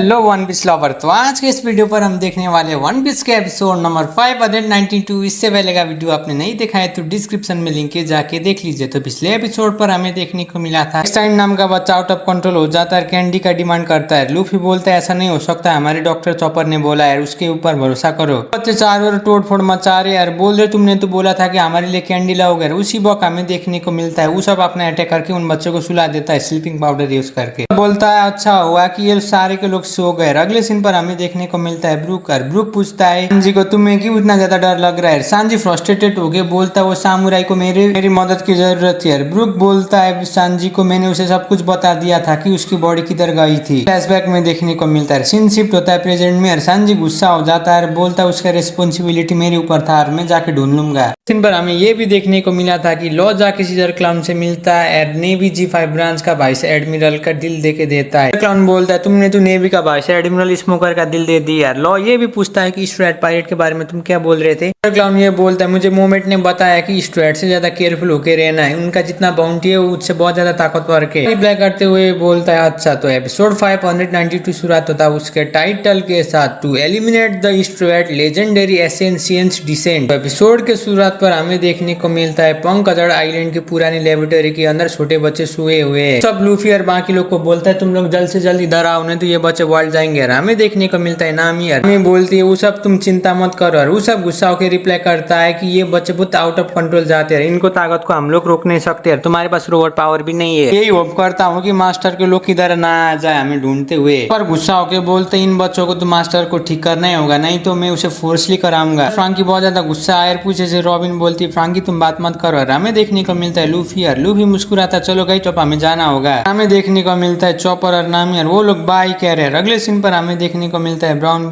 Hello one piece lover. तो आज के इस वीडियो पर हम देखने वाले वन पीस के एपिसोड नंबर 592। इससे पहले का वीडियो आपने नहीं देखा है तो डिस्क्रिप्शन में लिंक है, जाके देख लीजिए। तो पिछले एपिसोड पर हमें देखने को मिला था एक्सटाइन नाम का बच्चा आउट ऑफ कंट्रोल हो जाता है, कैंडी का डिमांड करता है। लूफी बोलता है ऐसा नहीं हो सकता, हमारे डॉक्टर चॉपर ने बोला है, उसके ऊपर भरोसा करो। बच्चे चारों ओर तोड़ फोड़ मचा रहे यार, बोल रहे तुमने तो बोला था कि हमारे लिए कैंडी लाओगे। उसी वक्त हमें देखने को मिलता है वो सब अपना अटैक करके उन बच्चों को सुला देता है स्लीपिंग पाउडर यूज करके। बोलता है अच्छा हुआ कि ये सारे के लोग सो गए। अगले सीन पर हमें देखने को मिलता है ब्रूक पूछता है सांजी को तुम्हें क्यों इतना ज्यादा डर लग रहा है। सांजी फ्रस्ट्रेटेड हो गए, बोलता है वो सामुराई को मेरी मदद की जरूरत है। ब्रूक बोलता है सांजी को मैंने उसे सब कुछ बता दिया था कि उसकी बॉडी किधर गई थी। फ्लैशबैक में देखने को मिलता है सीन शिफ्ट होता है प्रेजेंट में। सांजी गुस्सा हो जाता है, बोलता है उसका रिस्पॉन्सिबिलिटी मेरे ऊपर था और मैं जाके ढूंढ लूंगा। सीन पर हमें ये भी देखने को मिला था कि लॉ जाके सीजर क्लाउन से मिलता है, नेवी G5 ब्रांच का वाइस एडमिरल का दिल दे के देता है। क्लाउन बोलता है तुमने तो नेवी का वाइस एडमिरल स्मोकर का दिल दे दिया। लॉ ये भी पूछता है कि स्ट्रेट पायरेट के बारे में तुम क्या बोल रहे थे। क्लाउन ये बोलता है मुझे मोमेंट ने बताया कि स्ट्रेट से ज्यादा केयरफुल होकर रहना है, उनका जितना बाउंटी है उससे बहुत ज्यादा ताकतवर के। रिप्लाई करते हुए बोलता है अच्छा। तो एपिसोड 592 शुरुआत होता है उसके टाइटल के साथ, to eliminate the straight legendary ascensions descent. तो एपिसोड के शुरुआत पर हमें देखने को मिलता है पंकजड़ आइलैंड की पुरानी लेबोरेटरी के अंदर छोटे बच्चे सोए हुए हैं। सब लूफी और बाकी लोग को बोलता है तुम लोग जल्द से जल्द इधर आओ नहीं तो ये बच्चे वर्ल्ड जाएंगे। हमें देखने को मिलता है नामी बोलती है वो सब तुम चिंता मत करो, और वो सब गुस्सा होकर रिप्लाई करता है कि ये बच्चे बहुत आउट ऑफ कंट्रोल जाते हैं, इनको ताकत को हम लोग रोक नहीं सकते, तुम्हारे पास रोबोट पावर भी नहीं है। यही होप करता हूँ कि मास्टर के लोग किधर ना आ जाए हमें ढूंढते हुए। पर गुस्सा होकर बोलते इन बच्चों को तो मास्टर को ठीक करना ही होगा, नहीं तो मैं उसे फोर्सली कराऊंगा। फ्रांकी बहुत ज्यादा गुस्सा आया, पूछे से रॉबिन बोलती फ्रांकी तुम बात मत करो। हमें देखने को मिलता है लूफी मुस्कुराता चलो गई चौप हमें जाना होगा। हमें देखने को मिलता है चॉपर और नामी वो लोग बाय कह रहे हैं। अगले सीन पर हमें देखने को मिलता है ब्राउन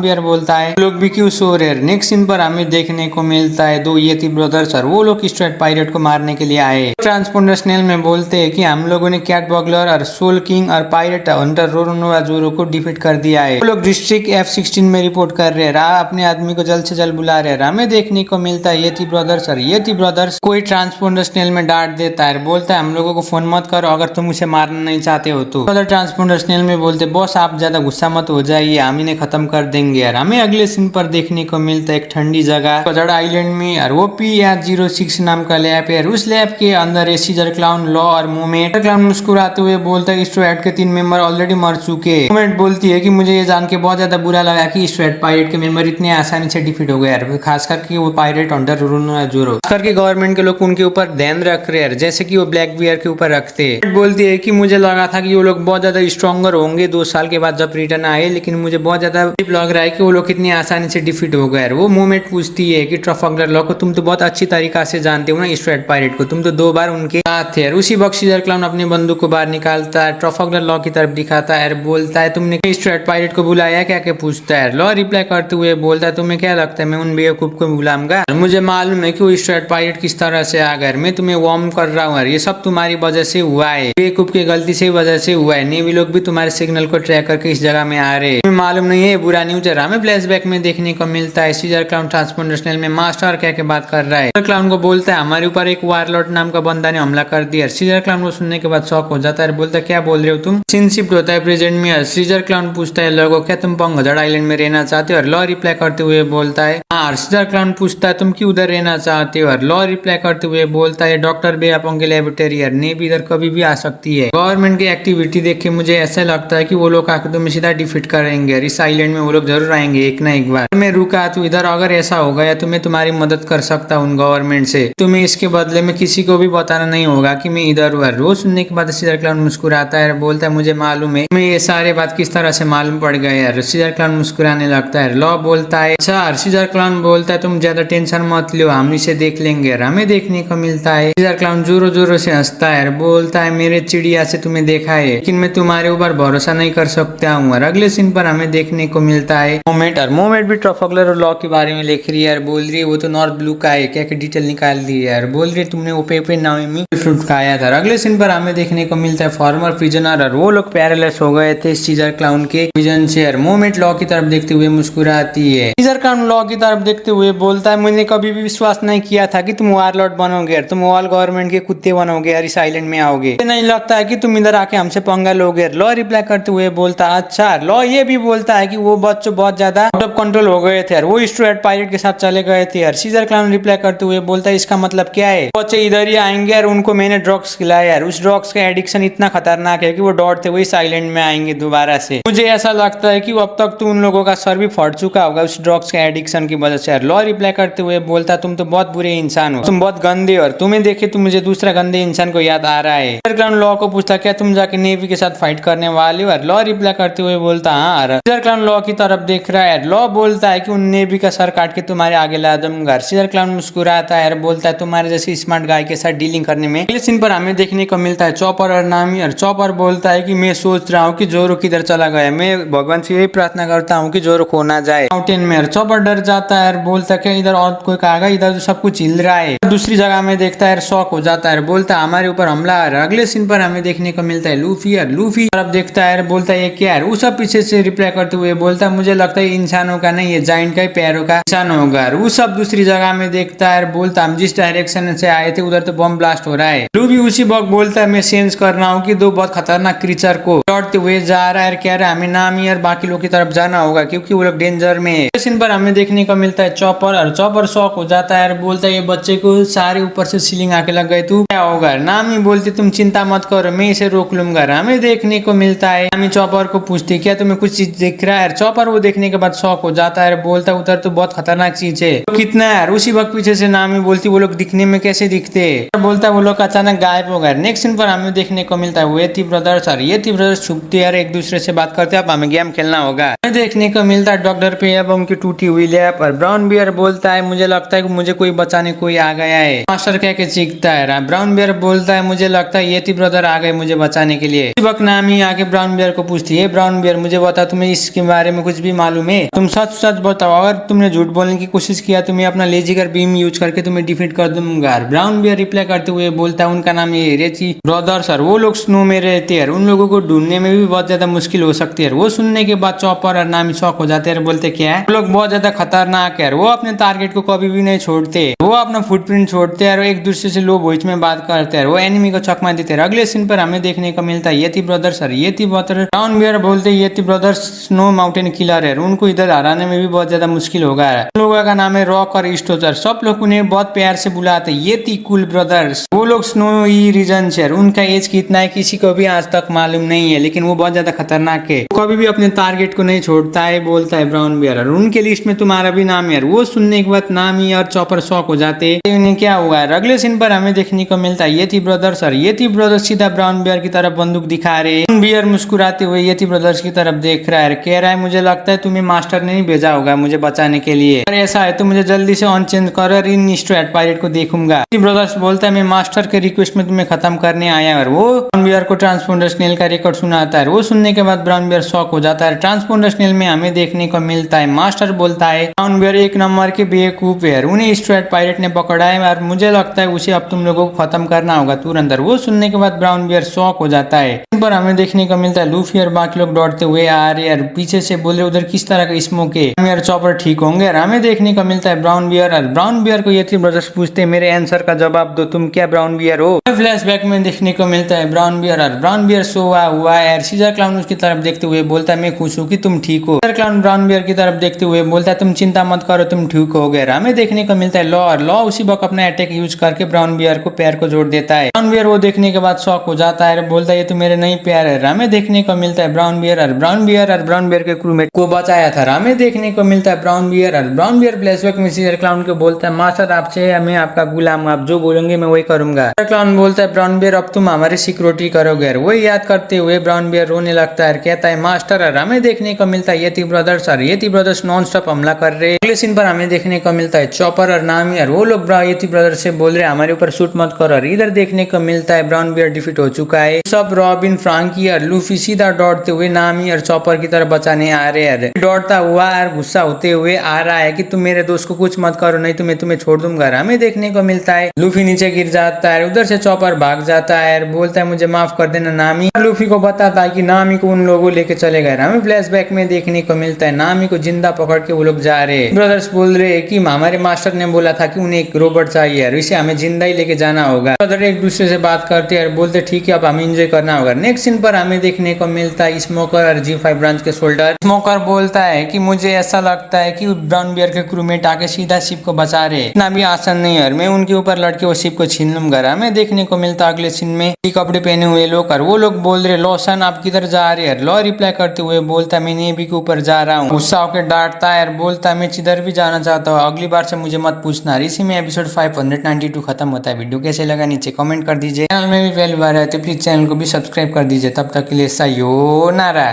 बियर बोलता है लोग भी क्यों सो रहे। नेक्स्ट सीन पर हमें देखने को मिलता है दो येती ब्रदर्स और वो लोग स्ट्रेट पायरेट को मारने के लिए आए। ट्रांसपोंडर स्नेल में बोलते हैं कि हम लोगों ने कैट बगलर और सोल किंग और पायरेट हंटर रोरोनोवा जोरो को डिफीट कर दिया है। वो लोग डिस्ट्रिक्ट F-16 में रिपोर्ट कर रहे हैं, अपने आदमी को जल्द से जल्द बुला रहे हैं। हमें देखने को मिलता है येती ब्रदर्स कोई ट्रांसपोंडर स्नेल में डांट देता है, बोलता है हम लोगों को फोन मत करो अगर तुम उसे मारना नहीं चाहते हो तो। ट्रांसपोंडर स्नेल में बोलते बॉस आप ज्यादा गुस्सा मत हो जाइए, हम इन्हें खत्म कर देंगे। यार हमें अगले सीन पर देखने को मिलता है एक ठंडी जगह पंकजड़ आइलैंड में, और वो P-06 नाम का लैब है। उस लैब के अंदर है सीजर क्लाउन, लॉ और मोमेंट। क्लाउन मुस्कुराते हुए बोलता है स्ट्रेट के 3 मेंबर ऑलरेडी मर चुके। मोमेंट बोलती है कि मुझे ये जान के बहुत ज्यादा बुरा लगा कि स्ट्रेट पायरेट के मेंबर इतने आसानी से डिफीट हो गए, खास करके वो पायरेट हंटर रोरोनोवा जोरो। खास करके गवर्नमेंट के लोग उनके ऊपर ध्यान रख रहे हैं, जैसे कि वो ब्लैक बियर के ऊपर रखते हैं। बोलती है कि मुझे लगा था कि वो लोग बहुत ज्यादा स्ट्रॉन्गर होंगे 2 साल के बाद जब रिटर्न आए, लेकिन मुझे बहुत ज्यादा लग रहा है कि वो लोग कितनी आसानी से डिफीट हो गए। वो मोमेंट पूछती है कि ट्रफल्गर लॉ को तुम तो बहुत अच्छी तरीका से जानते हो ना स्ट्रेट पायरेट को, तुम तो 2 बार उनके साथ थे। उसी वक्त सीजर क्लाउन अपनी बंदूक को बाहर निकालता है, ट्रफल्गर लॉ की तरफ दिखाता है, बोलता है तुमने स्ट्रेट पायरेट को बुलाया क्या क्या पूछता है। लॉ रिप्लाई करते हुए बोलता है तुम्हें क्या लगता है मैं उन बेवकूफ को बुलाऊंगा, मुझे मालूम है कि वो स्ट्रेट पायरेट किस तरह से आ गए, मैं तुम्हें वार्म कर रहा हूँ, ये सब तुम्हारी वजह से हुआ है, बेवकूफ की गलती से वजह से हुआ है। नेवी लोग भी तुम्हारे सिग्नल को ट्रैक करके इस जगह में आ रहे, तुम्हें मालूम नहीं है बुरा न्यूज है। हमें फ्लैशबैक में देखने को मिलता है सीजर क्लाउन ट्रांसपोंडर स्नेल में मास्टर क्या बात कर रहा है। सीजर क्लाउन को बोलता है हमारे ऊपर एक वारलॉट नाम का बंदा ने हमला कर दिया। सीजर क्लाउन को सुनने के बाद शॉक हो जाता है, बोलता है क्या बोल रहे हो तुम। सीन शिफ्ट होता है प्रेजेंट में। सीजर क्लाउन पूछता है लॉ को क्या तुम पंकजड़ आइलैंड में रहना चाहते हो, और लॉ रिप्लाई करते हुए बोलता है हाँ। सीजर क्लाउन पूछता है तुम क्यों उधर रहना चाहते हो, और लॉ रिप्लाई करते हुए बोलता है डॉक्टर बेआपों के लेबोरेटरी है, नेवी इधर कभी भी आ सकती है। गवर्नमेंट की एक्टिविटी देख के मुझे ऐसा लगता है कि वो लोग आके तुम्हें सीधा डिफीट करेंगे, इस आइलैंड में वो लोग जरूर आएंगे एक ना एक बार। मैं रुका तू इधर, अगर ऐसा हो गया तो मैं तुम्हारी मदद कर सकता हूँ गवर्नमेंट से, तुम्हें इसके बदले में किसी को भी बताना नहीं होगा कि मैं इधर हूँ। रोज सुनने के बाद सीजर क्लाउन मुस्कुराता है, बोलता है मुझे मालूम है, मैं ये सारे बात किस तरह से मालूम पड़ गए यार। सीजर क्लाउन मुस्कुराने लगता है। लॉ बोलता है अच्छा। सीजर क्लाउन बोलता है तुम ज्यादा टेंशन मत लो, हम इसे देख लेंगे। हमें देखने को मिलता है सीजर क्लाउन जोरों जोरों से हंसता है, बोलता है मेरे चिड़िया से तुम्हें देखा है लेकिन मैं तुम्हारे ऊपर भरोसा नहीं कर सकता हूँ। अगले सीन पर हमें देखने को मिलता है मोमेंट भी ट्रफल्गर और लॉ के बारे में देख रही है यार, बोल रही है वो तो नॉर्थ ब्लू का है, क्या क्या डिटेल निकाल दी है यार, बोल रही है तुमने वो पेपर नामी फ्रूट खाया था। अगले सीन पर हमें देखने को मिलता है फॉर्मर प्रिजनर और वो लोग पैरालाइज हो गए थे सीजर क्लाउन के विजन से यार। मोमेंट लॉ की तरफ देखते हुए मुस्कुराती है। सीजर क्लाउन लॉ की तरफ देखते हुए बोलता है मैंने कभी भी विश्वास नहीं किया था कि तुम वारलॉर्ड बनोगे, तुम ऑल गवर्नमेंट के कुत्ते बनोगे और इस आइलैंड में आओगे, नहीं लगता है कि तुम इधर आके हमसे पंगा लोगे। लॉ रिप्लाई करते हुए बोलता अच्छा। लॉ ये भी बोलता है कि वो बच्चों बहुत ज्यादा आउट ऑफ कंट्रोल हो गए थे यार, वो स्ट्रेट पायरेट के साथ चले गए थे यार। सीजर क्लाउन रिप्लाई करते हुए बोलता है इसका मतलब क्या है, बच्चे इधर ही आएंगे यार, उनको मैंने ड्रग्स खिलाया यार, उस ड्रग्स का एडिक्शन इतना खतरनाक है कि वो दौड़ते हुए इस आइलैंड में आएंगे दोबारा से। मुझे ऐसा लगता है कि अब तक तो उन लोगों का सर भी फट चुका होगा उस ड्रग्स के एडिक्शन की वजह से यार। लॉ रिप्लाई करते हुए बोलता तुम तो बहुत बुरे इंसान हो, तुम बहुत गंदे हो और तुम्हें देखे तो मुझे दूसरा गंदे इंसान को याद आ रहा है। सीजर क्लाउन लॉ को पूछता क्या तुम जाके नेवी के साथ फाइट करने वाले हो? लॉ रिप्लाई करते हुए बोलता हाँ। सीजर क्लाउन लॉ की तरफ देख रहा है। लॉ बोलता है कि उन नेवी का सर काट के तुम्हारे आगे ला दूंगा। सीजर क्लाउन मुस्कुराता है, बोलता है तुम्हारे जैसे स्मार्ट गाय के साथ डीलिंग करने में। अगले सीन पर हमें देखने को मिलता है चॉपर और नामी। और चॉपर बोलता है कि मैं सोच रहा हूँ कि जोरो किधर चला गया, मैं भगवान से यही प्रार्थना करता हूँ कि जोरो खो ना जाए माउंटेन में। और चॉपर डर जाता है, बोलता है इधर और कोई कहा, इधर तो सब कुछ हिल रहा है। दूसरी जगह में देखता है, शॉक हो जाता है, बोलता है हमारे ऊपर हमला आ रहा है। अगले सीन पर हमें देखने को मिलता है लूफी। और लूफी तरफ देखता है, बोलता है ये क्या है। वो सब पीछे से रिप्लाई करते हुए बोलता है मुझे लगता है इंसानों का नहीं, ये जाइंट का ही पैरों का इंसान होगा। वो सब दूसरी जगह में देखता है, बोलता हम जिस डायरेक्शन से आए थे उधर तो बम ब्लास्ट हो रहा है। लूफी उसी वक्त बोलता है मैं सेंस कर रहा हूँ कि दो बहुत खतरनाक क्रीचर को दौड़ते हुए जा रहा है, कह रहा है हमें नामी और बाकी लोग की तरफ जाना होगा क्योंकि वो लोग डेंजर में है। सीन पर हमें देखने को मिलता है चॉपर। और चॉपर शॉक हो जाता है, बोलता है ये बच्चे को सारे ऊपर से सीलिंग आके लग गए, तू क्या होगा। नामी बोलती तुम चिंता मत करो, मैं इसे रोक लूंगा। हमें देखने को मिलता है नामी चॉपर को पूछती क्या तुम्हें कुछ चीज दिख रहा है। चॉपर वो देखने के बाद शॉक हो जाता है, बोलता है उधर तो बहुत खतरनाक चीज है, तो कितना है। उसी वक्त पीछे से नामी बोलती वो लोग दिखने में कैसे दिखते है, बोलता है वो लोग अचानक गायब हो गए। नेक्स्ट सीन पर हमें देखने को मिलता है येती ब्रदर्स। और येती ब्रदर्स छुपते यार एक दूसरे से बात करते अब हमें गेम खेलना होगा। हमें देखने को मिलता है डॉक्टर पे अब उनकी टूटी हुई लैप। और ब्राउन बियर बोलता है मुझे लगता है कि मुझे कोई बचाने कोई आ गया है। मास्टर कह के चीखता है। ब्राउन बियर बोलता है मुझे लगता है येती ब्रदर आ गए मुझे बचाने के लिए। इस वक्त नामी आके ब्राउन बियर को पूछती है ब्राउन बियर मुझे बता तुम्हें इसके बारे में कुछ भी मालूम है, तुम सच सच बताओ, अगर तुमने झूठ बोलने की कोशिश किया तो मैं अपना लेजिकर बीम यूज करके तुम्हें डिफीट कर दूंगा। ब्राउन बियर रिप्लाई करते हुए बोलता है उनका नाम ये रेची ब्रदर्स और वो लोग स्नो में रहते हैं, उन लोगों को ढूंढने में भी बहुत ज्यादा मुश्किल हो सकती है। वो सुनने के बाद चॉपर और नामी शॉक हो जाते हैं, बोलते क्या है वो लोग बहुत ज्यादा खतरनाक है, वो अपने टारगेट को कभी भी नहीं छोड़ते, वो अपना फुटप्रिंट छोड़ते हैं और एक दूसरे से लो वॉइस में बात करते हैं, वो एनिमी को चकमा देते हैं। अगले सीन पर हमें देखने को मिलता है येती ब्रदर्स और येती ब्रदर। ब्राउन बियर बोलते हैं येती ब्रदर्स स्नो माउंटेन किलर है, उनको इधर हराने में भी बहुत ज्यादा मुश्किल होगा। उन लोगों का नाम है रॉक और स्टोचर, सब लोग उन्हें बहुत प्यार से बुलाते हैं येती कूल ब्रदर्स। वो लोग स्नो ही रीजन से, उनका एज कितना है किसी को भी आज तक मालूम नहीं है, लेकिन वो बहुत ज्यादा खतरनाक है, वो कभी भी अपने टारगेट को नहीं छोड़ता है, बोलता है ब्राउन बियर। और उनके लिस्ट में तुम्हारा भी नाम है। वो सुनने के बाद नामी और चॉपर शॉक हो जाते हैं, उन्हें क्या हुआ है। अगले सीन पर हमें देखने को मिलता है येती ब्रदर्स और येती ब्रदर्स सीधा ब्राउन बियर की तरफ बंदूक दिखा रहे हैं। बियर मुस्कुराते हुए येती ब्रदर्स की तरफ देख रहा है, कह रहा है मुझे लगता है तुम्हें मास्टर ने नहीं भेजा होगा मुझे बचाने के लिए, अगर ऐसा है तो मुझे जल्दी से ऑन चेंज करो और इन स्ट्रेट पायरेट को देखूंगा। येती ब्रदर्स बोलता है मैं मास्टर के रिक्वेस्ट में तुम्हें खत्म करने आया। और वो ब्राउन बियर को ट्रांसपोंडर स्नेल का रिकॉर्ड सुनाता है। वो सुनने के बाद ब्राउन बियर शॉक हो जाता है। ट्रांसपोंडर स्नेल में हमें देखने को मिलता है मास्टर बोलता है ब्राउन बियर एक नंबर के बेवकूफ है, उन्हें स्ट्रेट पायरेट ने पकड़ा है और मुझे लगता है उसे अब तुम लोगों को खत्म करना होगा तुरंत। वो सुनने के बाद ब्राउन बियर शॉक हो जाता है। पर हमें देखने को मिलता है लूफी और बाकी लोग दौड़ते हुए आ रहे हैं, पीछे से बोल रहे उधर किस तरह का स्मोक है, मेरे चॉपर ठीक होंगे। और हमें देखने को मिलता है ब्राउन बियर। और ब्राउन बियर को येती ब्रदर्स पूछते हैं मेरे आंसर का जवाब दो, तुम क्या ब्राउन बियर हो। फ्लैशबैक में देखने को मिलता है ब्राउन बियर। और ब्राउन बियर सोया हुआ है। सीजर क्लाउन उसकी तरफ देखते हुए बोलता है मैं खुश हूँ कि तुम ठीक हो। सीजर क्लाउन ब्राउन बियर की तरफ देखते हुए बोलता है तुम चिंता मत करो तुम ठीक हो गए। हमें देखने को मिलता है लॉ। और लॉ उसी वक्त अपना अटैक यूज करके ब्राउन बियर को पैर को जोड़ देता है। ब्राउन बियर वो देखने के बाद शॉक हो जाता है, बोलता है ये तो मेरे नहीं पैर है। हमें देखने को मिलता है ब्राउन बियर और ब्राउन बियर के क्रूमेट को बचाया था। हमें देखने को मिलता है ब्राउन बियर। और ब्राउन बियर फ्लैशबैक में सीजर क्लाउन को बोलता है मास्टर आपसे मैं आपका गुलाम, आप जो बोलेंगे मैं वही करूंगा। सीजर क्लाउन बोलता है ब्राउन बियर अब तुम हमारी सिक्योरिटी करोगे। वही याद करते हुए ब्राउन बियर रोने लगता है, कहता है मास्टर। और हमें देखने को मिलता है येती ब्रदर्स। और येती ब्रदर्स नॉन स्टॉप हमला कर रहे हैं। अगले सीन पर हमें देखने को मिलता है चॉपर और नामी। और वो लोग येती ब्रदर्स से बोल रहे हैं हमारे ऊपर शूट मत करो। और इधर देखने को मिलता है ब्राउन बियर डिफीट हो चुका है। सब रॉबिन, फ्रांकी और लूफी सीधा दौड़ते हुए नामी और चॉपर की तरफ बचाने आ रहे हैं। दौड़ता हुआ और गुस्सा होते हुए आ रहा रहा है कि तुम मेरे दोस्त को कुछ मत करो नहीं तो मैं तुम्हें छोड़ दूंगा। हमें देखने को मिलता है लूफी नीचे गिर जाता है, उधर से चॉपर भाग जाता है और बोलता है मुझे माफ कर देना नामी। लूफी को बताता है कि नामी को उन लोगों लेके चले गए। हमें फ्लैशबैक में देखने को मिलता है नामी को जिंदा पकड़ के वो लोग जा रहे। ब्रदर्स बोल रहे कि हमारे मास्टर ने बोला था कि उन्हें एक रोबोट चाहिए और इसे हमें जिंदा ही लेके जाना होगा। ब्रदर एक दूसरे से बात करते हैं और बोलते ठीक है अब हमें एंजॉय करना होगा। नेक्स्ट सीन पर हमें देखने को मिलता है स्मोकर और G5 ब्रांच के सोल्डर। स्मोकर बोलता है कि मुझे ऐसा लगता है कि ब्राउन बियर के क्रूमेट आके सीधा शिप को बचा रहे, इतना भी आसान नहीं है, मैं उनके ऊपर लड़के वो शिप को छीन लूंगा। हमें देखने को मिलता अगले सीन में कपड़े पहने हुए लोग और वो लोग बोल रहे लो सन आप किधर जा रहे हैं। लो रिप्लाई करते हुए बोलता मैं नेवी के ऊपर जा रहा हूँ। गुस्सा होकर डांटता है और बोलता मैं जिधर भी जाना चाहता हूँ, अगली बार से मुझे मत पूछना। इसी में एपिसोड 592 खत्म होता है। वीडियो कैसे लगा नीचे कमेंट कर दीजिए। चैनल में भी पहली बार है तो प्लीज चैनल को भी सब्सक्राइब कर दीजिए। तब तक के लिए सायोनारा।